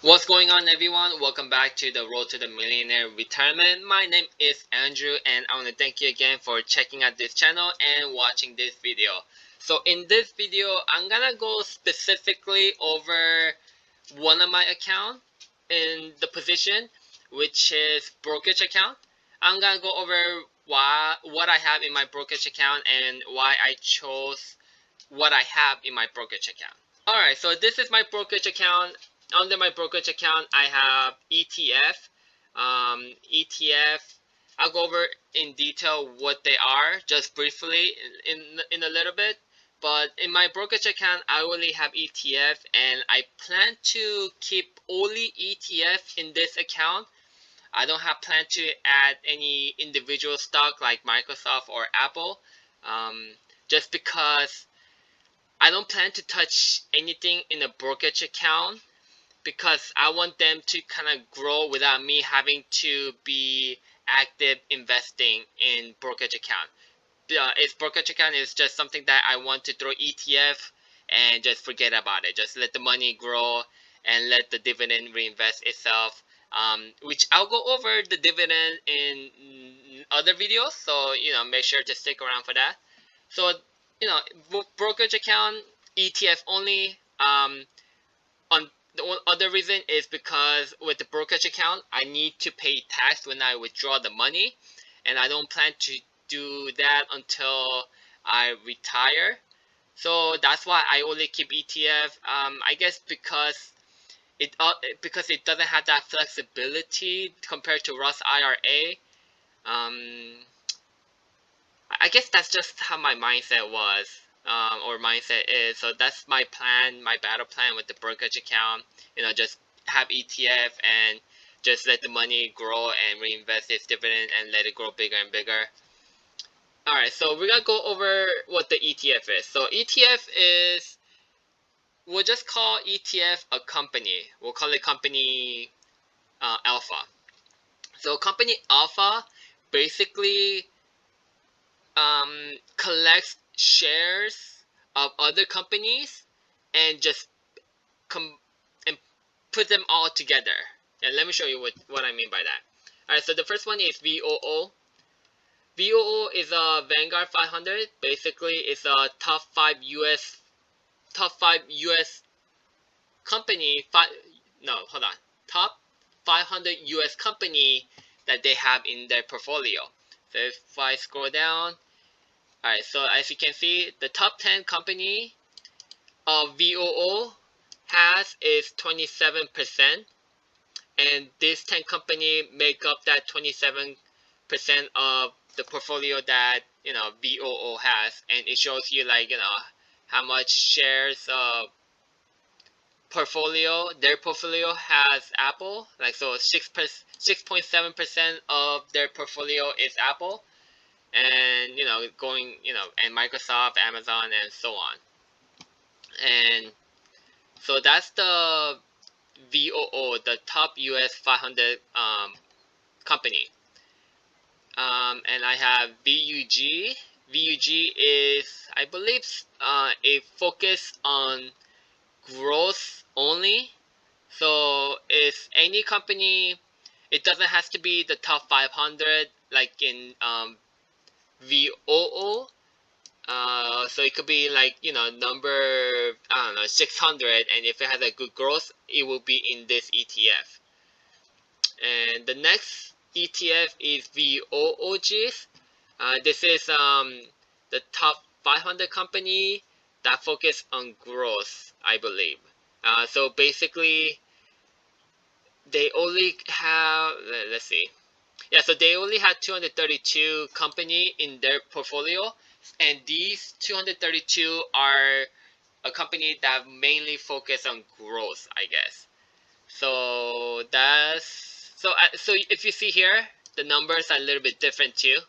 What's going on, everyone? Welcome back to the Road to the Millionaire Retirement. My name is Andrew, and I want to thank you again for checking out this channel and watching this video. So in this video, I'm gonna go specifically over one of my account in the position, which is brokerage account. I'm gonna go over what I have in my brokerage account and why I chose what I have in my brokerage account. Alright, so this is my brokerage account. Under my brokerage account, I have ETF. ETF, I'll go over in detail what they are, just briefly in a little bit. But in my brokerage account, I only have ETF, and I plan to keep only ETF in this account. I don't have plan to add any individual stock like Microsoft or Apple, just because I don't plan to touch anything in a brokerage account because I want them to kind of grow without me having to be active investing in brokerage account. Its brokerage account is just something that I want to throw ETF and just forget about it. Just let the money grow and let the dividend reinvest itself. Which I'll go over the dividend in other videos, so make sure to stick around for that. So brokerage account, ETF only. On the other reason is because with the brokerage account, I need to pay tax when I withdraw the money, and I don't plan to do that until I retire. So that's why I only keep ETF. I guess because it doesn't have that flexibility compared to Roth IRA. I guess that's just how my mindset was, or mindset is. So that's my plan, my battle plan with the brokerage account. Just have ETF and just let the money grow and reinvest its dividend and let it grow bigger and bigger. All right, so we're gonna go over what the ETF is. So ETF is, we'll just call ETF a company. We'll call it company Alpha. So company Alpha basically collects shares of other companies and just com and put them all together. And let me show you what I mean by that. Alright, so the first one is VOO. VOO is a Vanguard 500. Basically, it's a top 5 US company. Top 500 US company that they have in their portfolio. So if I scroll down, alright, so as you can see, the top 10 company of VOO has is 27%, and these 10 company make up that 27% of the portfolio that VOO has, and it shows you how much shares their portfolio has Apple, like, so 6.7% of their portfolio is Apple, and and Microsoft, Amazon, and so on. And so that's the VOO, the top US 500 company. And I have VUG. VUG is, I believe, a focus on growth only. So if any company, it doesn't have to be the top 500 like in VOO. So it could be like, number, I don't know, 600, and if it has a good growth, it will be in this ETF. And the next ETF is VOOGs. This is the top 500 company that focus on growth, I believe. So basically, they only have, let's see. Yeah, so they only had 232 company in their portfolio, and these 232 are a company that mainly focus on growth, I guess. So so if you see here, the numbers are a little bit different too,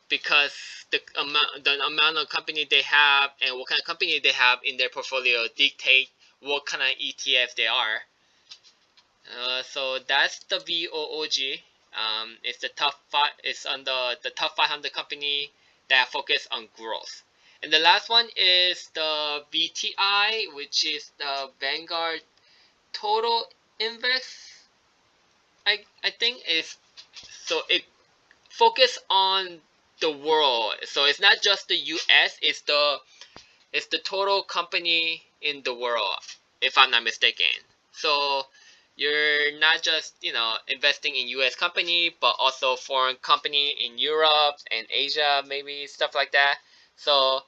because the amount of company they have and what kind of company they have in their portfolio dictate what kind of ETF they are. So that's the VOOG. It's the top five. It's on the top 500 company that focus on growth. And the last one is the VTI, which is the Vanguard Total invest, I think is, so it focus on the world. So it's not just the US, it's the total company in the world, if I'm not mistaken. So you're not just, investing in US company, but also foreign company in Europe and Asia, maybe stuff like that. So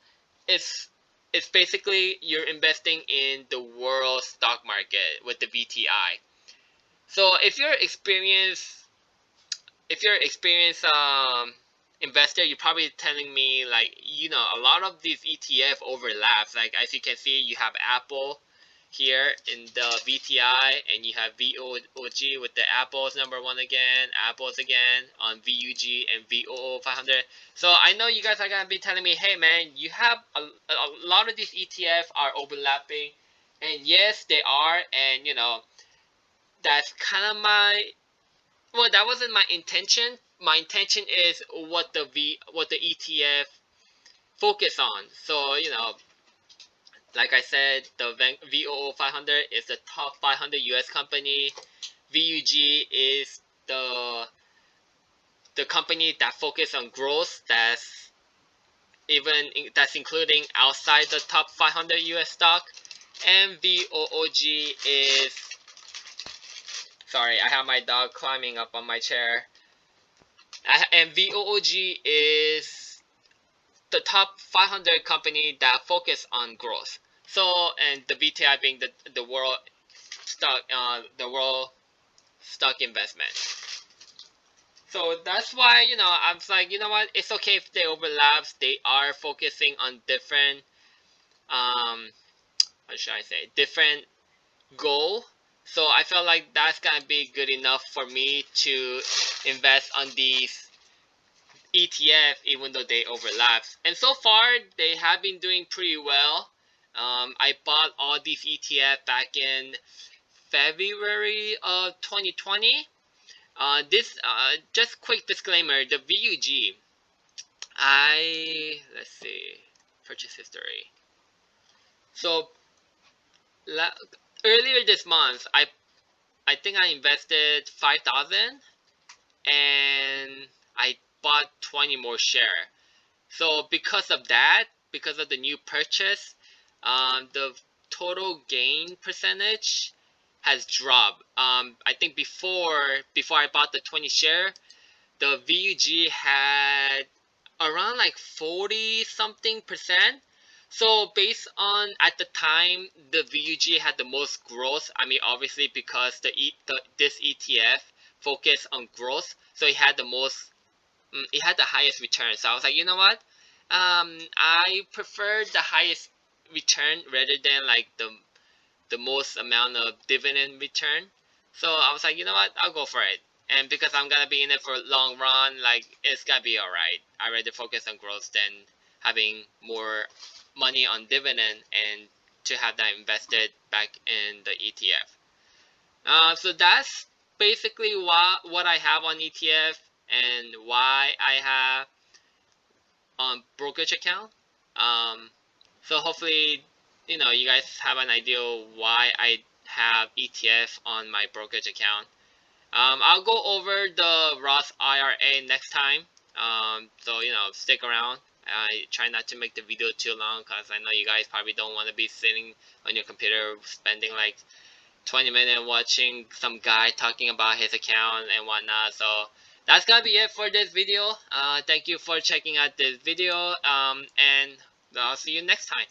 it's it's basically you're investing in the world stock market with the VTI. So if you're experienced investor, you're probably telling me like, a lot of these ETF overlaps. Like as you can see, you have Apple here in the VTI, and you have VOG with the Apple's number one again, Apple's again on VUG and VOO 500. So I know you guys are gonna be telling me, hey man, you have a lot of these ETF are overlapping, and yes, they are, and that's kind of that wasn't my intention. My intention is what the ETF focus on. So, like I said, the VOO 500 is the top 500 US company. VUG is the company that focus on growth. That's including outside the top 500 US stock. And VOOG is, sorry, I have my dog climbing up on my chair. And VOOG is the top 500 company that focus on growth. So, and the VTI being the world stock investment. So that's why, I was like, you know what, it's okay if they overlaps. They are focusing on different, what should I say, different goal. So I felt like that's gonna be good enough for me to invest on these ETF, even though they overlap. And so far, they have been doing pretty well. I bought all these ETF back in February of 2020. Just quick disclaimer: the VUG, let's see, purchase history. So la- earlier this month, I think I invested 5,000, and I bought 20 more share. So because of that, because of the new purchase, the total gain percentage has dropped. I think before I bought the 20 share, the VUG had around like 40 something percent. So based on at the time, the VUG had the most growth. I mean, obviously because this ETF focused on growth, so it had the highest return. So I was like, you know what? I prefer the highest return rather than like the most amount of dividend return. So I was like, you know what? I'll go for it. And because I'm gonna be in it for a long run, like it's gonna be alright. I rather focus on growth than having more money on dividend and to have that invested back in the ETF. So that's basically what I have on ETF and why I have on brokerage account. Um, so hopefully, you guys have an idea why I have ETF on my brokerage account. I'll go over the Roth IRA next time. So stick around. I try not to make the video too long because I know you guys probably don't want to be sitting on your computer spending like 20 minutes watching some guy talking about his account and whatnot. So that's gonna be it for this video. Thank you for checking out this video, and I'll see you next time.